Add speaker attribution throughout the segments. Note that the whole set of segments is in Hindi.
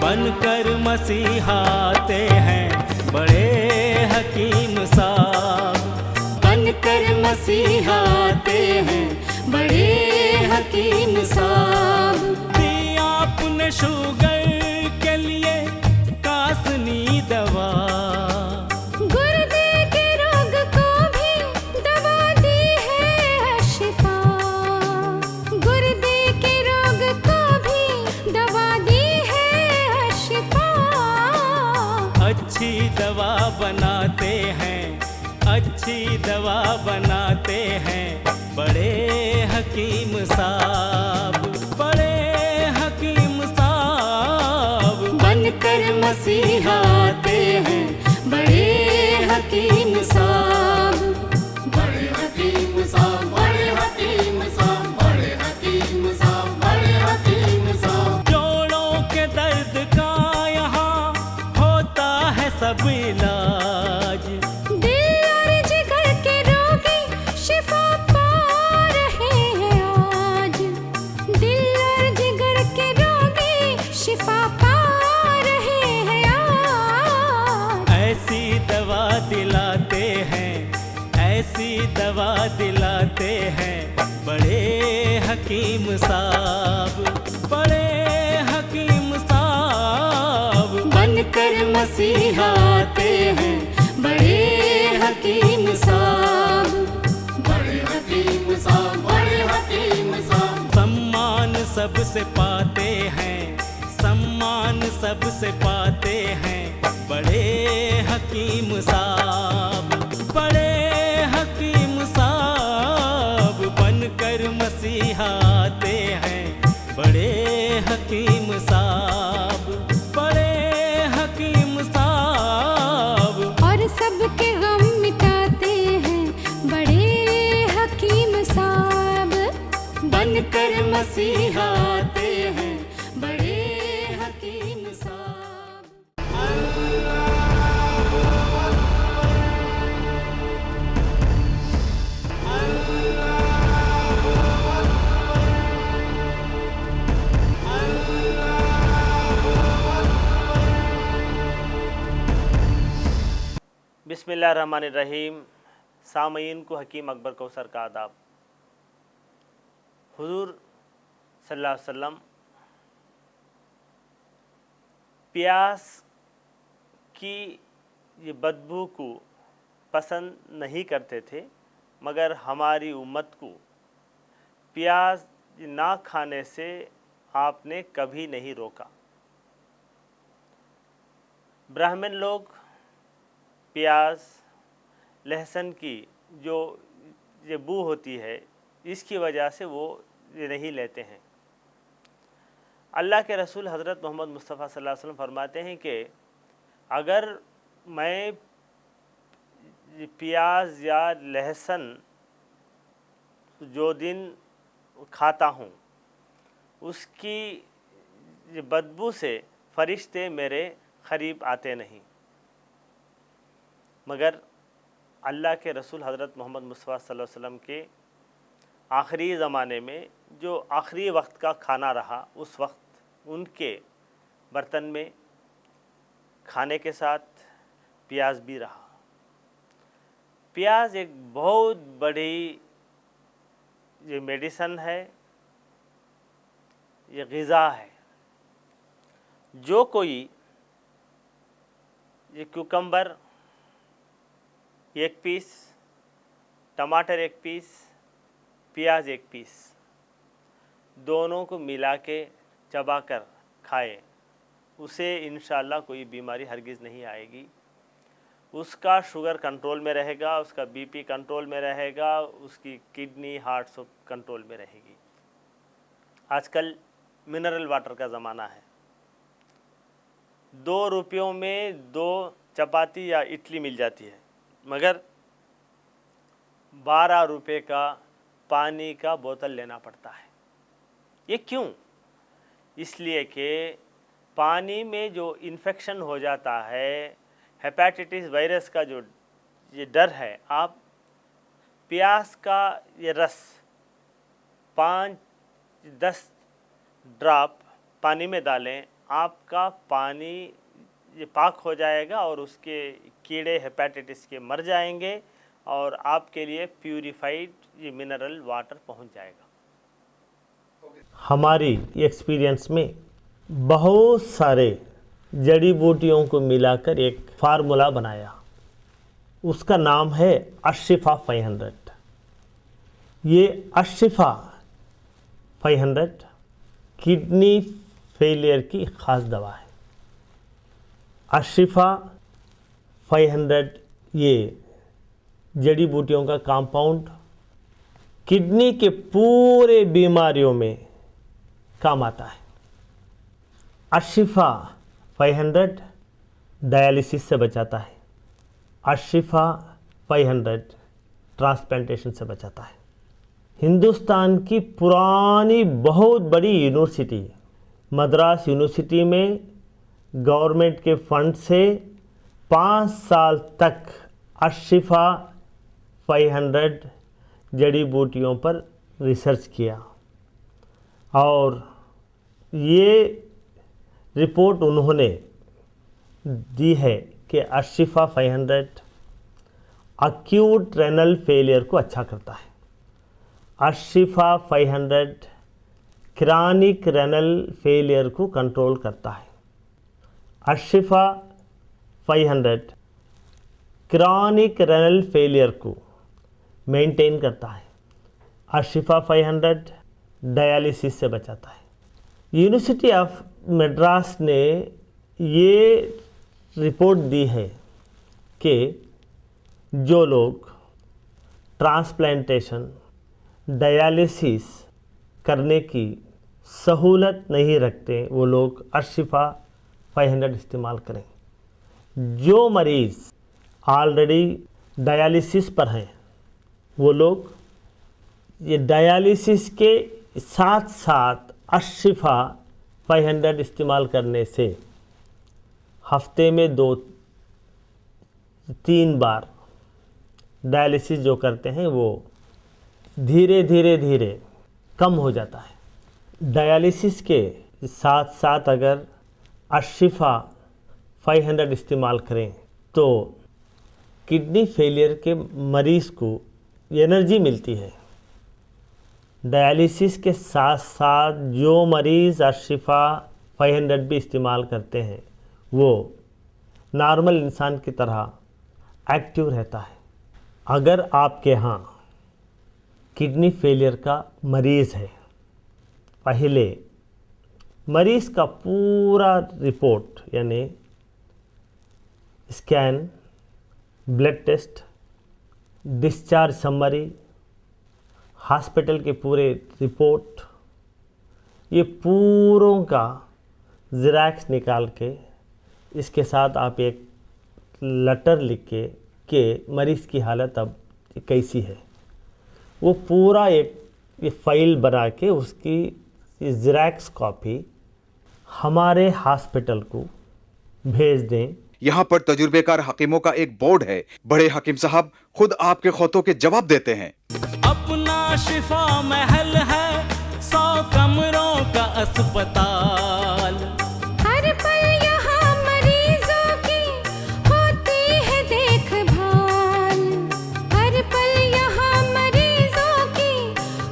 Speaker 1: बनकर मसीहाते हैं बड़े हकीम साहब,
Speaker 2: बनकर मसीहाते हैं बड़े हकीम साहब।
Speaker 1: दिया आपने शुगर के लिए कासनी दवा,
Speaker 2: गुर्दे के रोग को भी दवा दी है शिफा, गुर्दे के रोग को भी दवा दी है शिफा।
Speaker 1: अच्छी दवा बनाते हैं, अच्छी दवा बनाते हैं बड़े हकीम साहब, बड़े हकीम साहब।
Speaker 2: बनकर मसीहाते हैं बड़े हकीम साहब,
Speaker 3: बड़े हकीम साहब, बड़े हकीम साहब, बड़े हकीम साहब, बड़े हकीम साहब।
Speaker 1: जोड़ों के दर्द का यहाँ होता है सब इलाज,
Speaker 2: दिल और जिगर के रोगी शिफा पा रहे हैं आज, दिल और जिगर के रोगी शिफा पा रहे हैं आज।
Speaker 1: ऐसी दवा दिलाते हैं, ऐसी दवा दिलाते हैं बड़े हकीम साहब, बड़े हकीम साहब।
Speaker 2: बनकर मसीहाते हैं बड़े हकीम साहब,
Speaker 3: बड़े हकीम साहब, बड़े हकीम साहब।
Speaker 1: सम्मान सबसे पाते हैं, सम्मान सबसे पाते हैं बड़े हकीम साहब, बड़े हकीम साहब। बनकर मसीहाते हैं बड़े हकीम साहब, बड़े हकीम साहब।
Speaker 2: और सबके गम मिटाते हैं बड़े हकीम साहब। बनकर मसीहाते हैं बड़े हकीम साहब।
Speaker 4: बिस्मिल्लाहिर्रहमानिर्रहीम। सामईन को हकीम अकबर कौसर का आदाब। हुजूर सल्लल्लाहु अलैहि वसल्लम प्यास की ये बदबू को पसंद नहीं करते थे, मगर हमारी उम्मत को प्याज ना खाने से आपने कभी नहीं रोका। ब्राह्मण लोग प्याज लहसुन की जो ये बू होती है, इसकी वजह से वो ये नहीं लेते हैं। अल्लाह के रसूल हज़रत मोहम्मद मुस्तफ़ा सल्लल्लाहु अलैहि वसल्लम फरमाते हैं कि अगर मैं प्याज या लहसुन जो दिन खाता हूँ, उसकी बदबू से फरिश्ते मेरे करीब आते नहीं, मगर अल्लाह के रसूल हज़रत मोहम्मद मुस्तफ़ा सल्लल्लाहु अलैहि वसल्लम के आखिरी ज़माने में जो आखिरी वक्त का खाना रहा, उस वक्त उनके बर्तन में खाने के साथ प्याज भी रहा। प्याज एक बहुत बड़ी ये मेडिसन है, ये ग़िज़ा है। जो कोई ये क्यूकम्बर 1 पीस, टमाटर 1 पीस, प्याज 1 पीस, दोनों को मिला के चबा कर खाए, उसे इंशाअल्लाह कोई बीमारी हरगिज़ नहीं आएगी। उसका शुगर कंट्रोल में रहेगा, उसका बीपी कंट्रोल में रहेगा, उसकी किडनी हार्ट सब कंट्रोल में रहेगी। आजकल मिनरल वाटर का ज़माना है। 2 रुपयों में 2 चपाती या इडली मिल जाती है, मगर 12 रुपये का पानी का बोतल लेना पड़ता है। ये क्यों? इसलिए कि पानी में जो इन्फेक्शन हो जाता है, हेपेटाइटिस वायरस का जो ये डर है, आप प्याज का ये रस 5-10 ड्रॉप पानी में डालें, आपका पानी ये पाक हो जाएगा और उसके कीड़े हेपेटाइटिस के मर जाएंगे और आपके लिए प्यूरिफाइड ये मिनरल वाटर पहुंच जाएगा। हमारी एक्सपीरियंस में बहुत सारे जड़ी बूटियों को मिलाकर एक फार्मूला बनाया, उसका नाम है अशिफा 500। ये अशिफा 500 किडनी फेलियर की ख़ास दवा है। अशिफा 500 ये जड़ी बूटियों का कंपाउंड किडनी के पूरे बीमारियों में काम आता है। अशिफा 500 डायलिसिस से बचाता है। अशिफा 500 ट्रांसप्लांटेशन से बचाता है। हिंदुस्तान की पुरानी बहुत बड़ी यूनिवर्सिटी मद्रास यूनिवर्सिटी में गवर्नमेंट के फंड से 5 साल तक अशिफा 500 जड़ी बूटियों पर रिसर्च किया और ये रिपोर्ट उन्होंने दी है कि अशिफा 500 अक्यूट रेनल फेलियर को अच्छा करता है। अशिफा 500 क्रॉनिक रेनल फेलियर को कंट्रोल करता है। अशिफा 500 क्रॉनिक रेनल फेलियर को मेंटेन करता है। अशिफा 500 डायलिसिस से बचाता है। यूनिवर्सिटी ऑफ मद्रास ने ये रिपोर्ट दी है कि जो लोग ट्रांसप्लांटेशन डायलिसिस करने की सहूलत नहीं रखते वो लोग अशिफा 500 इस्तेमाल करें। जो मरीज़ ऑलरेडी डायलिसिस पर हैं वो लोग ये डायलिसिस के साथ साथ अशिफा 500 इस्तेमाल करने से हफ्ते में 2-3 बार डायलिसिस जो करते हैं वो धीरे धीरे कम हो जाता है। डायलिसिस के साथ साथ अगर अशिफा 500 इस्तेमाल करें तो किडनी फेलियर के मरीज़ को एनर्जी मिलती है। डायलिसिस के साथ साथ जो मरीज़ अशिफा 500 भी इस्तेमाल करते हैं वो नॉर्मल इंसान की तरह एक्टिव रहता है। अगर आपके यहाँ किडनी फेलियर का मरीज़ है, पहले मरीज़ का पूरा रिपोर्ट यानी scan, blood test, discharge summary, hospital के पूरे रिपोर्ट, ये पूरों का ज़ेरॉक्स निकाल के इसके साथ आप एक लेटर लिख के मरीज़ की हालत अब कैसी है वो पूरा एक फाइल बना के उसकी ज़ेरॉक्स कॉपी हमारे हॉस्पिटल को भेज दें।
Speaker 5: यहाँ पर तजुर्बेकार हकीमों का एक बोर्ड है। बड़े हकीम साहब खुद आपके खौतों के जवाब देते हैं।
Speaker 1: अपना शिफा महल है 100 कमरों का अस्पताल।
Speaker 2: हर पल यहाँ मरीजों की होती है देखभाल। हर पल यहाँ मरीजों की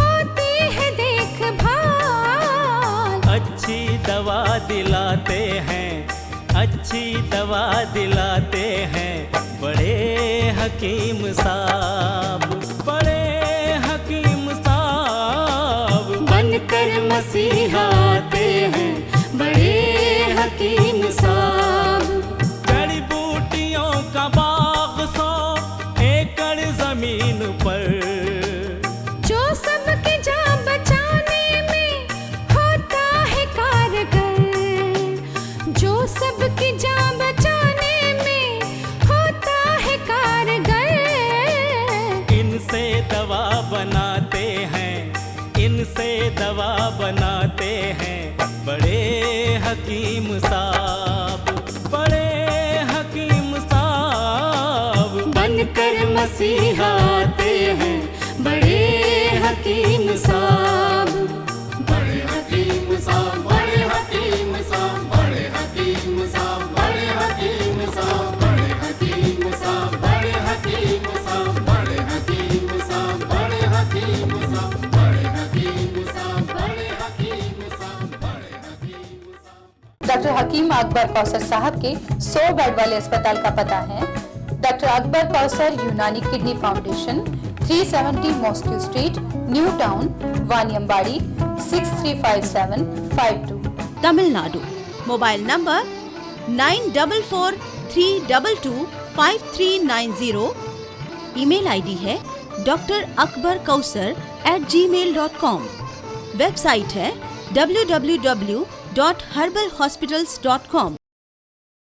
Speaker 2: होती है देखभाल।
Speaker 1: अच्छी दवा दिलाते हैं, अच्छी दवा दिलाते हैं बड़े हकीम साहब, बड़े हकीम साहब
Speaker 2: बनकर मसीहा आते हैं बड़े हकीम साहब।
Speaker 1: जड़ी बूटियों का बाग 100 एकड़ जमीन पर,
Speaker 2: जो सबकी जान बचाने में होता है कारगर। जो सबकी जान बचाने में होता है कारगर।
Speaker 1: इनसे दवा बनाते हैं, इनसे दवा बनाते हैं बड़े हकीम साहब, बड़े हकीम साहब
Speaker 2: बनकर मसीहा आते हैं बड़े हकीम साहब।
Speaker 3: बड़े हकीम साहब, बड़े हकीम साहब,
Speaker 6: डॉक्टर हकीम अकबर कौसर साहब के 100 बेड वाले अस्पताल का पता है doctor Akbar Kausar Unani kidney foundation, 370 mosque street, New Town, Vaniyambadi, 635752,
Speaker 7: Tamil Nadu. Mobile number 9443225390। Email ID है drakbarkausar@gmail.com। वेबसाइट है www.herbalhospitals.com।